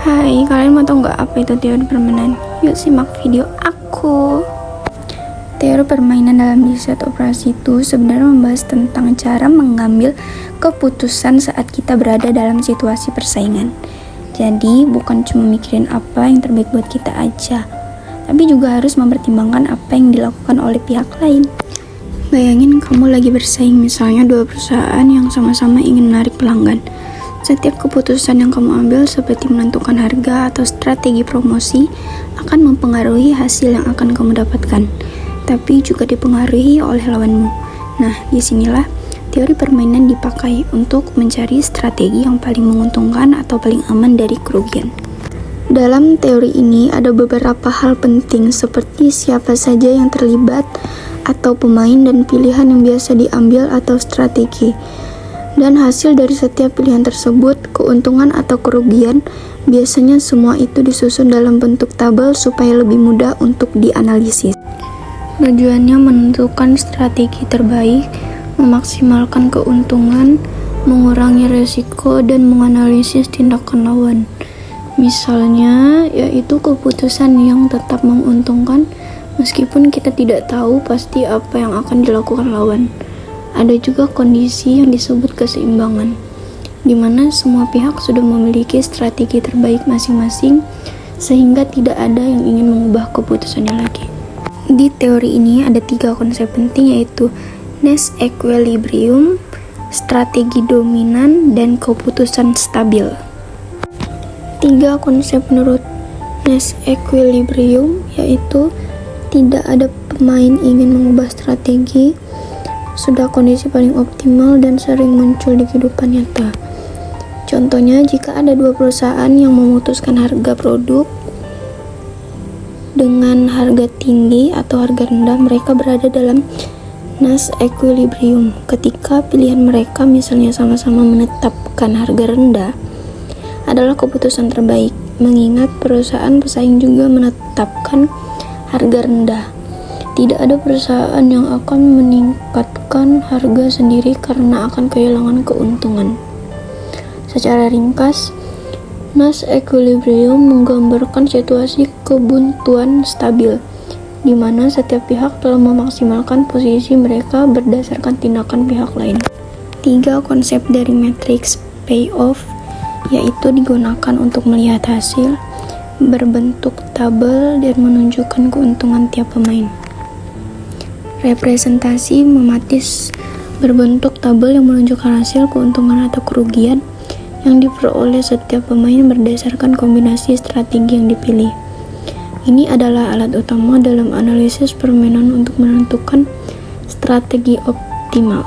Hai, kalian mau tahu nggak apa itu teori permainan? Yuk simak video aku. Teori permainan dalam riset operasi itu sebenarnya membahas tentang cara mengambil keputusan saat kita berada dalam situasi persaingan. Jadi bukan cuma mikirin apa yang terbaik buat kita aja, tapi juga harus mempertimbangkan apa yang dilakukan oleh pihak lain. Bayangin kamu lagi bersaing, misalnya dua perusahaan yang sama-sama ingin menarik pelanggan. Setiap keputusan yang kamu ambil seperti menentukan harga atau strategi promosi akan mempengaruhi hasil yang akan kamu dapatkan, tapi juga dipengaruhi oleh lawanmu. Nah, disinilah teori permainan dipakai untuk mencari strategi yang paling menguntungkan atau paling aman dari kerugian. Dalam teori ini ada beberapa hal penting seperti siapa saja yang terlibat atau pemain dan pilihan yang biasa diambil atau strategi. Dan hasil dari setiap pilihan tersebut, keuntungan atau kerugian, biasanya semua itu disusun dalam bentuk tabel supaya lebih mudah untuk dianalisis. Tujuannya menentukan strategi terbaik, memaksimalkan keuntungan, mengurangi risiko, dan menganalisis tindakan lawan. Misalnya, yaitu keputusan yang tetap menguntungkan meskipun kita tidak tahu pasti apa yang akan dilakukan lawan. Ada juga kondisi yang disebut keseimbangan, di mana semua pihak sudah memiliki strategi terbaik masing-masing, sehingga tidak ada yang ingin mengubah keputusannya lagi. Di teori ini ada 3 konsep penting, yaitu Nash equilibrium, strategi dominan, dan keputusan stabil. 3 konsep menurut Nash equilibrium yaitu tidak ada pemain ingin mengubah strategi, sudah kondisi paling optimal dan sering muncul di kehidupan nyata. Contohnya, jika ada 2 perusahaan yang memutuskan harga produk dengan harga tinggi atau harga rendah, mereka berada dalam Nash equilibrium. Ketika pilihan mereka misalnya sama-sama menetapkan harga rendah adalah keputusan terbaik, mengingat perusahaan pesaing juga menetapkan harga rendah. Tidak ada perusahaan yang akan meningkatkan harga sendiri karena akan kehilangan keuntungan. Secara ringkas, Nash equilibrium menggambarkan situasi kebuntuan stabil, di mana setiap pihak telah memaksimalkan posisi mereka berdasarkan tindakan pihak lain. 3 konsep dari matriks payoff yaitu digunakan untuk melihat hasil, berbentuk tabel, dan menunjukkan keuntungan tiap pemain. Representasi mematis berbentuk tabel yang menunjukkan hasil, keuntungan atau kerugian yang diperoleh setiap pemain berdasarkan kombinasi strategi yang dipilih. Ini adalah alat utama dalam analisis permainan untuk menentukan strategi optimal.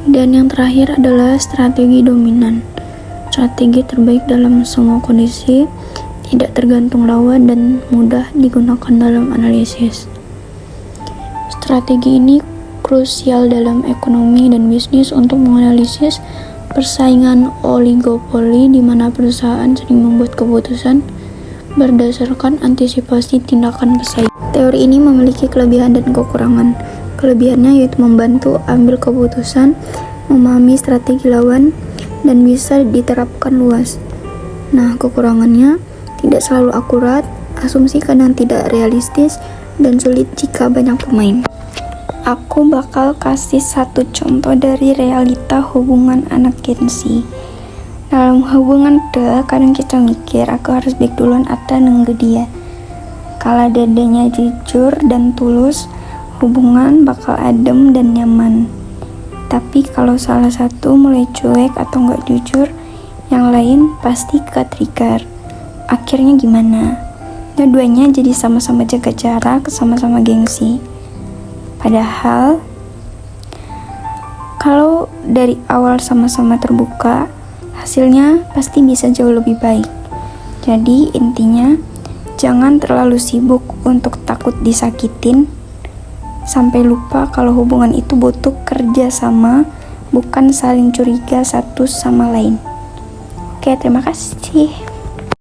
Dan yang terakhir adalah strategi dominan. Strategi terbaik dalam semua kondisi, tidak tergantung lawan, dan mudah digunakan dalam analisis. Strategi ini krusial dalam ekonomi dan bisnis untuk menganalisis persaingan oligopoli, di mana perusahaan sering membuat keputusan berdasarkan antisipasi tindakan pesaing. Teori ini memiliki kelebihan dan kekurangan. Kelebihannya yaitu membantu ambil keputusan, memahami strategi lawan, dan bisa diterapkan luas. Nah, kekurangannya tidak selalu akurat, asumsi kadang tidak realistis, dan sulit jika banyak pemain. Aku bakal kasih 1 contoh dari realita hubungan anak Gen Z. Dalam hubungan kadang kita mikir, aku harus baik duluan atau nunggu dia. Kalau dadanya jujur dan tulus, hubungan bakal adem dan nyaman. Tapi kalau salah satu mulai cuek atau nggak jujur, yang lain pasti ke-trigger. Akhirnya gimana? Dua-duanya jadi sama-sama jaga jarak, sama-sama gengsi. Padahal kalau dari awal sama-sama terbuka, hasilnya pasti bisa jauh lebih baik. Jadi intinya, jangan terlalu sibuk untuk takut disakitin sampai lupa kalau hubungan itu butuh kerja sama, bukan saling curiga satu sama lain. Oke, terima kasih.